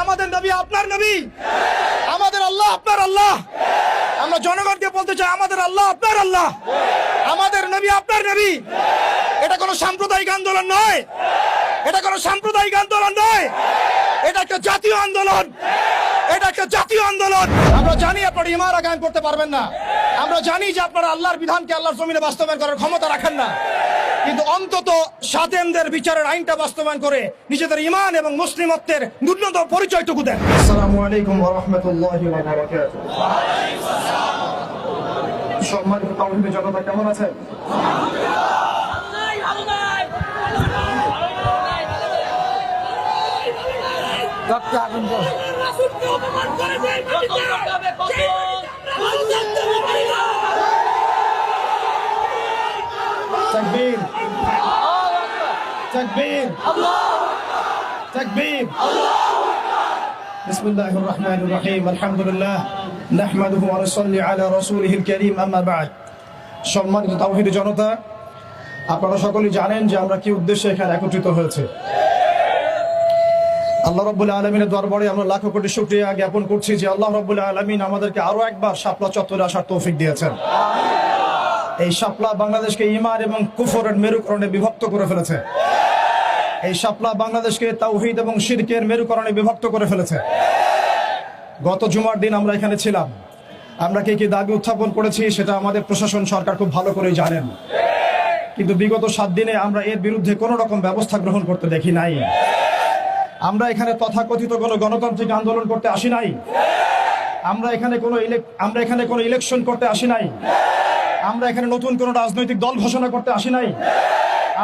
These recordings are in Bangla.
আমাদের নবী আপনার নবী, আমাদের আল্লাহ আপনার আল্লাহ। আমরা জনগণকে বলতে চাই আমাদের আল্লাহ আপনার আল্লাহ, আমাদের নবী আপনার নবী। এটা কোনো সাম্প্রদায়িক আন্দোলন নয়, এটা কোনো সাম্প্রদায়িক আন্দোলন নয়, এটা একটা জাতীয় আন্দোলন, এটা একটা জাতীয় আন্দোলন। আমরা জানি আপনারা ইমারা কায়েম করতে পারবেন না, আমরা জানি যে আপনারা আল্লাহর বিধানকে আল্লাহর জমিনে বাস্তবায়ন করার ক্ষমতা রাখেন না, কিন্তু অন্তত সাতেমদের বিচারের আইনটা বাস্তবায়ন করে নিজেদের ঈমান এবং মুসলিমত্বের ন্যূনতম পরিচয়টুকু দেন। আসসালামু আলাইকুম ওয়া রাহমাতুল্লাহি ওয়া বারাকাতুহু। সম্মানিত তাওহীদের জনতা, কেমন আছেন? তাকবীর, তাকবীর, তাকবীর। বিসমিল্লাহির রহমানির রহিম। আলহামদুলিল্লাহ নাহমাদুহু ওয়া নুসাল্লি আলা রাসূলিহিল কারীম, আম্মা বা'দ। সম্মানিত তাওহীদের জনতা, আপনারা সকলেই জানেন যে আমরা কি উদ্দেশ্যে এখানে একত্রিত হয়েছে। আল্লাহ রাব্বুল আলামিনের দরবারে আমরা লাখো কোটি শুকরিয়া জ্ঞাপন করছি যে আল্লাহ রাব্বুল আলামিন আমাদেরকে আরো একবার শাপলা চত্বরে আসার তৌফিক দিয়েছেন। এই শাপলা বাংলাদেশকে ঈমান এবং কুফরের মেরুকরণে বিভক্ত করে ফেলেছে। এই শাপলা বাংলাদেশকে তাওহীদ এবং শিরকের মেরুকরণে বিভক্ত করে ফেলেছে। গত জুমার দিন আমরা এখানে ছিলাম, আমরা কি কি দাবি উত্থাপন করেছি সেটা আমাদের প্রশাসন সরকার খুব ভালো করেই জানেন, কিন্তু বিগত 7 দিনে আমরা এর বিরুদ্ধে কোনো রকম ব্যবস্থা গ্রহণ করতে দেখি নাই। আমরা এখানে তথাকথিত কোনো গণতান্ত্রিক আন্দোলন করতে আসি নাই, আমরা এখানে কোনো ইলেকশন করতে আসি নাই, আমরা এখানে নতুন কোনো রাজনৈতিক দল ঘোষণা করতে আসি নাই,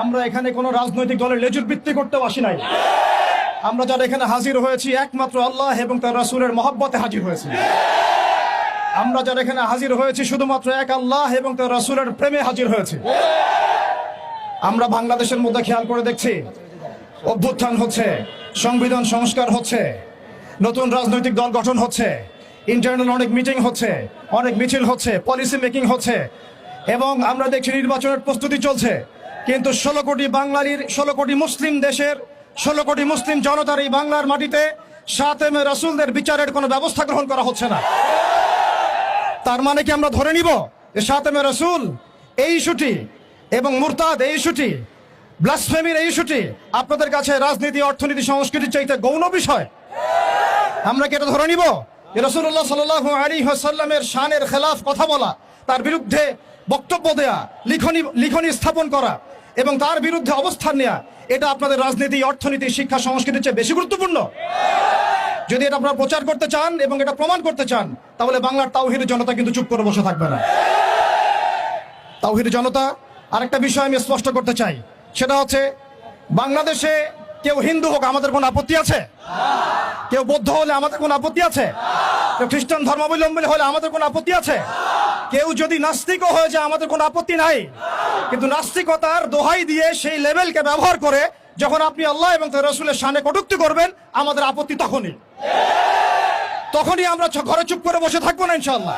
আমরা এখানে কোনো রাজনৈতিক দলের লেজুর বৃত্তি করতেও আসি নাই। আমরা যারা এখানে হাজির হয়েছি একমাত্র আল্লাহ এবং তার রাসূলের মহব্বতে হাজির হয়েছি। আমরা যারা এখানে হাজির হয়েছি শুধুমাত্র এক আল্লাহ এবং তার রাসূলের প্রেমে হাজির হয়েছি। আমরা বাংলাদেশের মধ্যে খেয়াল করে দেখছি অভ্যুত্থান হচ্ছে, সংবিধান সংস্কার হচ্ছে, নতুন রাজনৈতিক দল গঠন হচ্ছে, ইন্টারনাল অনেক মিটিং হচ্ছে, অনেক মিছিল হচ্ছে, পলিসি মেকিং হচ্ছে, এবং আমরা দেখছি নির্বাচনের প্রস্তুতি চলছে। কিন্তু 16 কোটি মুসলিম দেশের 16 কোটি মুসলিম জনতার এই বাংলার মাটিতে সাতেমে রাসূলদের বিচারের কোনো ব্যবস্থা গ্রহণ করা হচ্ছে না। তার মানে কি আমরা ধরে নিব যে সাতেমে রাসূল এই ইস্যুটি এবং মুরতাদ এই ইস্যুটি, ব্লাসফেমির এই ইস্যুটি আপনাদের কাছে রাজনীতি, অর্থনীতি, সংস্কৃতির চাইতে গৌণ বিষয়? আমরা কি এটা ধরে নিব? রাসূলুল্লাহ সাল্লাল্লাহু আলাইহি ওয়াসাল্লামের শানের খেলাফ কথা বলা, তার বিরুদ্ধে বক্তব্য দেয়া, লিখনি স্থাপন করা এবং তার বিরুদ্ধে অবস্থান নেওয়া, এটা আপনাদের রাজনীতি, অর্থনীতি, শিক্ষা, সংস্কৃতির চেয়ে বেশি গুরুত্বপূর্ণ? যদি এটা আপনারা প্রচার করতে চান এবং এটা প্রমাণ করতে চান, তাহলে বাংলার তাওহীদের জনতা কিন্তু চুপ করে বসে থাকবে না। তাওহীদের জনতা, আরেকটা বিষয় আমি স্পষ্ট করতে চাই, সেটা হচ্ছে বাংলাদেশে কেউ হিন্দু হোক আমাদের কোনো আপত্তি আছে? কেউ বৌদ্ধ হলে আমাদের কোনো আপত্তি আছে? কেউ খ্রিস্টান ধর্মাবলম্বী হলে আমাদের কোনো আপত্তি আছে? কেউ যদি নাস্তিকও হয়ে যায় আমাদের কোনো আপত্তি নাই। কিন্তু নাস্তিকতার দোহাই দিয়ে সেই লেভেলকে ব্যবহার করে যখন আপনি আল্লাহ এবং তার রাসূলের শানে কটূক্তি করবেন, আমাদের আপত্তি তখনই আমরা ঘরে চুপ করে বসে থাকবো না ইনশাআল্লাহ।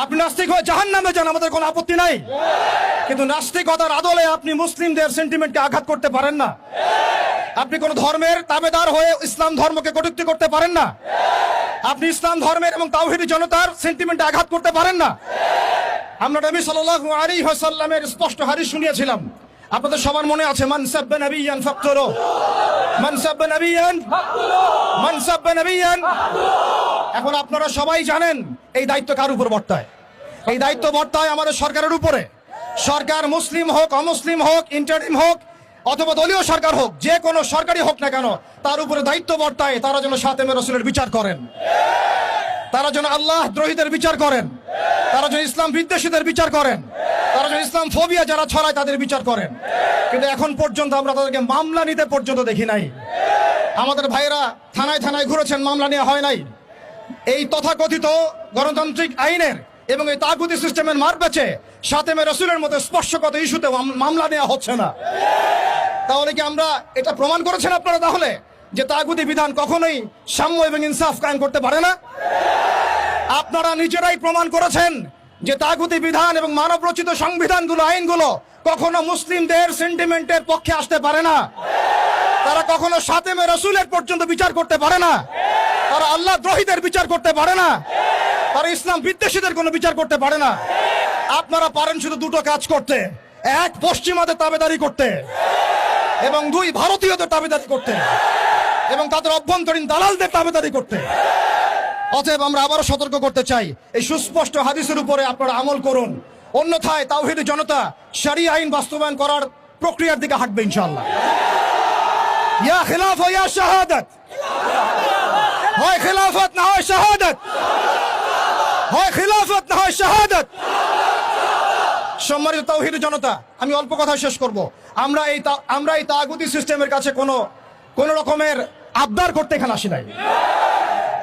আপনি নাস্তিক হয়ে জাহান্নামে যান, আমাদের কোনো আপত্তি নাই, কিন্তু নাস্তিকতার আদলে আপনি মুসলিমদের সেন্টিমেন্টকে আঘাত করতে পারেন না। আপনি কোন ধর্মের তাবেদার হয়ে ইসলাম ধর্মকে কটূক্তি করতে পারেন না। আপনি ইসলাম ধর্মের এবং তাওহীদি জনতার সেন্টিমেন্টে আঘাত করতে পারেন না। আমরা নবী সাল্লাল্লাহু আলাইহি ওয়াসাল্লামের স্পষ্ট হাদিস শুনিয়েছিলাম, আপনাদের সবার মনে আছে, মান সাব্বা নাবিয়ান ফাকতুলু, মান সাব্বা নাবিয়ান ফাকতুলু, মান সাব্বা নাবিয়ান। এখন আপনারা সবাই জানেন এই দায়িত্ব কার উপর বর্তায়? এই দায়িত্ব বর্তায় আমাদের সরকারের উপরে। সরকার মুসলিম হোক, অমুসলিম হোক, ইন্টারিম হোক অথবা দলীয় সরকার হোক, যে কোনো সরকারি হোক না কেন, তার উপরে দায়িত্ব বর্তায় তারা যেন সাতেমে রাসূলের বিচার করেন, তারা যেন আল্লাহ দ্রোহীদের বিচার করেন, তারা যেন ইসলাম বিদ্বেষীদের বিচার করেন, তারা যেন ইসলাম ফোবিয়া যারা ছড়ায় তাদের বিচার করেন। কিন্তু এখন পর্যন্ত আমরা তাদেরকে মামলা নিতে পর্যন্ত দেখি নাই। আমাদের ভাইয়েরা থানায় থানায় ঘুরেছেন, মামলা নেওয়া হয় নাই। এই তথাকথিত গণতান্ত্রিক আইনের এবং এই তাগুতি সিস্টেমের মার পেছে সাতেমে রাসূলের মতো স্পর্শগত ইস্যুতে মামলা নেওয়া হচ্ছে না। তাহলে কি আমরা এটা প্রমাণ করেছেন আপনারা তাহলে যে তাগুতি বিধান কখনোই সাম্য এবং ইনসাফ কায়েম করতে পারে না? আপনারা নিজেরাই প্রমাণ করেছেন যে তাগুতি বিধান এবং মানব রচিত সংবিধানগুলো, আইনগুলো কখনো মুসলিমদের সেন্টিমেন্টের পক্ষে আসতে পারে না। তারা কখনো সাতেমে রসুলের পর্যন্ত বিচার করতে পারে না। তারা আল্লাহ দ্রোহীদের বিচার করতে পারে না। তারা ইসলাম বিদ্বেষীদের কোনো বিচার করতে পারে না। আপনারা পারেন শুধু দুটো কাজ করতে: এক, পশ্চিমাদের তাবেদারি করতে, এবং দুই, ভারতীয়দের তাবেদারি করতে, এবং তাদের অভ্যন্তরীণ দালালদের তাবেদারি করতে। অতএব আমরা আবারও সতর্ক করতে চাই, এই সুস্পষ্ট হাদিসের উপরে আপনারা আমল করুন, অন্যথায় তাওহীদি জনতা শরিয়া আইন বাস্তবায়ন করার প্রক্রিয়ার দিকে হাঁটবে ইনশাআল্লাহ। ইয়া খিলাফা ইয়া শাহাদাত, হয় খিলাফত না হয় শাহাদাত, হয় খিলাফত না হয় শাহাদাত। সম্মানিত তাওহীদি জনতা, আমি অল্প কথা শেষ করব। আমরা এই তাগুতি সিস্টেমের কাছে কোন রকমের আবদার করতে এখানে আসি নাই।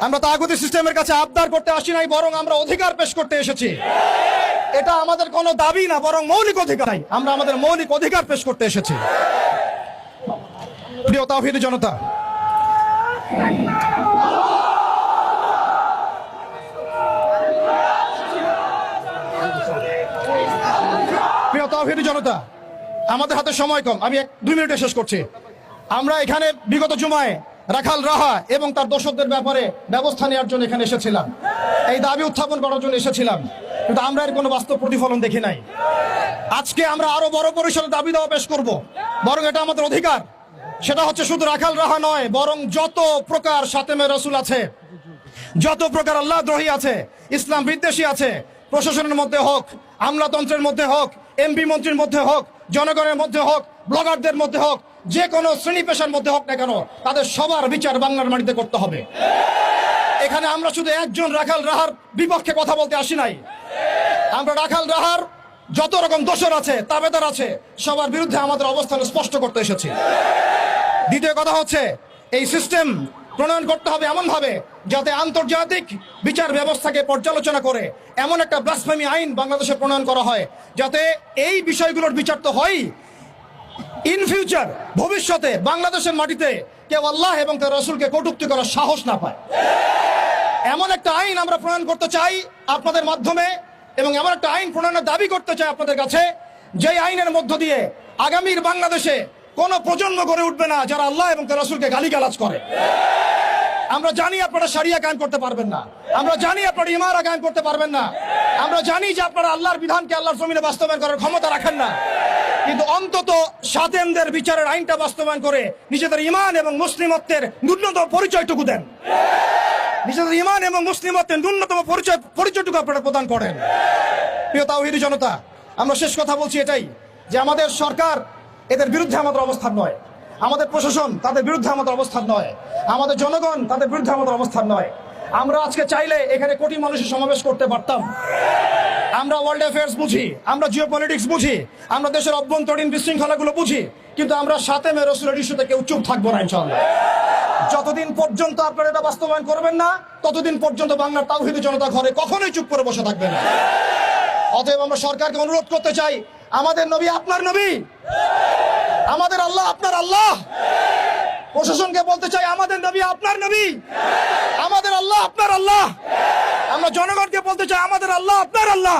আমরা তাগুতি সিস্টেমের কাছে আবদার করতে আসি নাই, বরং আমরা অধিকার পেশ করতে এসেছি। এটা আমাদের কোনো দাবি না, বরং মৌলিক অধিকার। আমরা আমাদের মৌলিক অধিকার পেশ করতে এসেছি। প্রিয় তাওহীদি জনতা, প্রিয় তাওহীদি জনতা, আমাদের হাতে সময় কম, আমি 2 মিনিটে শেষ করছি। আমরা এখানে বিগত জুমায় রাখাল রাহা এবং তার দোষকদের ব্যাপারে ব্যবস্থা নেওয়ার জন্য এখানে এসেছিলাম, এই দাবি উত্থাপন করার জন্য এসেছিলাম, কিন্তু আমরা এর কোনো বাস্তব প্রতিফলন দেখি নাই। আজকে আমরা আরো বড় পরিসরে দাবি দেওয়া পেশ করব, বরং এটা আমাদের অধিকার। সেটা হচ্ছে শুধু রাখাল রাহা নয়, বরং যত প্রকার সাতেমে রসুল আছে, যত প্রকার আল্লাহ দ্রোহী আছে, ইসলাম বিদ্বেষী আছে, প্রশাসনের মধ্যে হোক, আমলাতন্ত্রের মধ্যে হোক, এমপি মন্ত্রীর মধ্যে হোক, জনগণের মধ্যে হোক, ব্লগারদের মধ্যে হোক, যে কোনো শ্রেণী পেশার মধ্যে হোক না কেন, তাদের সবার বিচার বাংলার মাটিতে করতে হবে। এখানে আমরা শুধু একজন রাখাল রাহার বিপক্ষে কথা বলতে আসি নাই। আমরা রাখাল রাহার যত রকম দোষর আছে, তাবেদার আছে, সবার বিরুদ্ধে আমাদের অবস্থান স্পষ্ট করতে এসেছি। দ্বিতীয় কথা হচ্ছে, এই সিস্টেম প্রণয়ন করতে হবে এমন ভাবে যাতে আন্তর্জাতিক বিচার ব্যবস্থাকে পর্যালোচনা করে এমন একটা ব্লাসফেমি আইন বাংলাদেশে প্রণয়ন করা হয়, যাতে এই বিষয়গুলোর বিচার তো হয়, ইন ফিউচার, ভবিষ্যতে বাংলাদেশের মাটিতে কেউ আল্লাহ এবং তার রাসূলকে কটূক্তি করার সাহস না পায়। এমন একটা আইন আমরা প্রণয়ন করতে চাই আপনাদের মাধ্যমে, এবং এমন একটা আইন প্রণয়নের দাবি করতে চাই আপনাদের কাছে, যে আইনের মধ্য দিয়ে আগামীর বাংলাদেশে কোন প্রজন্ম গড়ে উঠবে না যারা আল্লাহ এবং তার রাসূলকে গালিগালাজ করে। আমরা জানি আপনারা শরিয়া কায়েম করতে পারবেন না, আমরা জানি আপনারা ইমারা কায়েম করতে পারবেন না, আমরা জানি যে আপনারা আল্লাহর বিধানকে আল্লাহর জমিনে বাস্তবায়ন করার ক্ষমতা রাখেন না, কিন্তু অন্তত সাতেমদের বিচারের আইনটা বাস্তবায়ন করে নিজেদের ঈমান এবং মুসলিমত্বের ন্যূনতম পরিচয়টুকু দেন। নিজেদের ঈমান এবং মুসলিমত্বের ন্যূনতম পরিচয়টুকু আপনারা প্রদান করেন। প্রিয় তাওহীদি জনতা, আমরা শেষ কথা বলছি এটাই, যে আমাদের সরকার এদের বিরুদ্ধে আমাদের অবস্থান নয়, আমাদের প্রশাসন তাদের বিরুদ্ধে আমাদের অবস্থান নয়, আমাদের জনগণ তাদের বিরুদ্ধে আমাদের অবস্থান নয়। আমরা আজকে চাইলে এখানে কোটি মানুষের সমাবেশ করতে পারতাম। আমরা ওয়ার্ল্ড অ্যাফেয়ার্স বুঝি, আমরা জিওপলিটিক্স বুঝি, আমরা দেশের অভ্যন্তরীণ বিশৃঙ্খলাগুলো বুঝি, কিন্তু আমরা সাতেমে রসুলের ইস্যুতে কেউ চুপ থাকবো না ইনশাআল্লাহ। যতদিন পর্যন্ত আপনারা এটা বাস্তবায়ন করবেন না, ততদিন পর্যন্ত বাংলার তাওহীদি জনতা ঘরে কখনোই চুপ করে বসে থাকবে না। অতএব আমরা সরকারকে অনুরোধ করতে চাই, আমাদের নবী আপনার নবী, আমাদের আল্লাহ আপনার আল্লাহ। প্রশাসনকে বলতে চাই, আমাদের নবী আপনার নবী, আমাদের আল্লাহ আপনার আল্লাহ। আমরা জনগণকে বলতে চাই, আমাদের আল্লাহ আপনার আল্লাহ,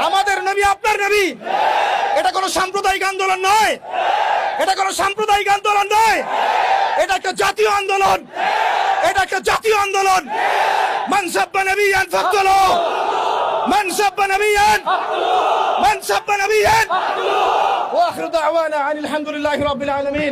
আমাদের নবী আপনার নবী। এটা কোনো সাম্প্রদায়িক আন্দোলন নয়, এটা কোনো সাম্প্রদায়িক আন্দোলন নয়, এটা একটা জাতীয় আন্দোলন, এটা একটা জাতীয় আন্দোলন। মান সাব্বা নবিয়ান ফাকতুলুহু, মান সাব্বা নবিয়ান, মান সাব্বা নবিয়ান। ওয়া আখিরু দাওয়ানা আনিল হামদুলিল্লাহি রাব্বিল আলামিন।